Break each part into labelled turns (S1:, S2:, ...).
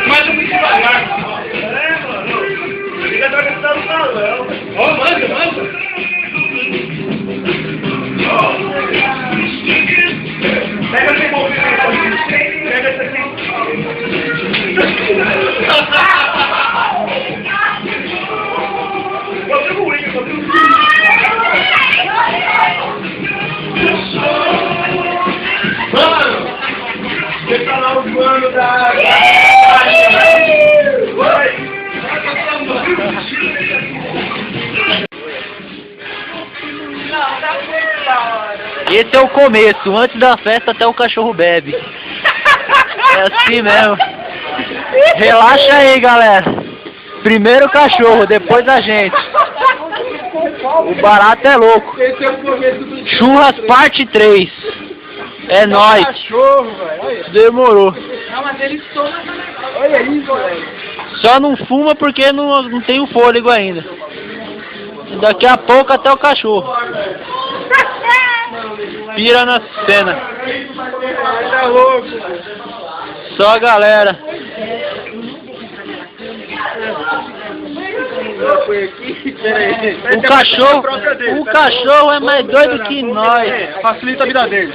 S1: Manda muito devagar. Mano. O ligador está no salão. Ó, manda. Pega esse movimento aqui. Pega esse aqui. Você ruim, Mano! Você tá lá o mano da...
S2: Esse é o começo, antes da festa até o cachorro bebe. É assim mesmo. Relaxa aí, galera. Primeiro o cachorro, depois a gente. O barato é louco. Churras parte 3. É nóis. Demorou.
S1: Olha isso, velho.
S2: Só não fuma porque não tem o fôlego ainda. Daqui a pouco até o cachorro. Pira na cena.
S1: Tá louco.
S2: Só a galera. O cachorro é mais doido que nós.
S1: Facilita a vida dele.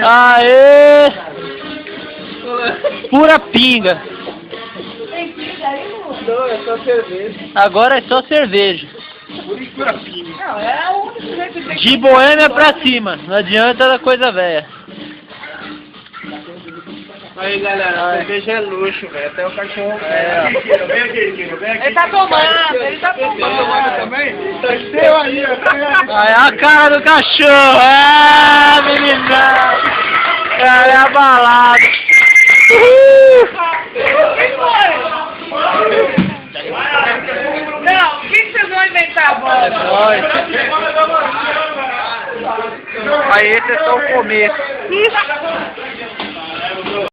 S2: Aê! Pura pinga.
S1: Não, é só cerveja.
S2: Agora é só cerveja.
S1: Pura pinga.
S3: Não, é o único jeito de...
S2: De Boêmia pra cima. Não adianta da coisa velha.
S1: Aí, galera, cerveja é luxo, velho. Até o cachorro. Vem aqui.
S3: Ele tá tomando,
S1: também? Tá seu aí, ó.
S2: Aí a cara do cachorro. É, meninão. Cara, é abalado.
S3: Não, o que vocês vão inventar agora?
S2: Aí esse é só o começo.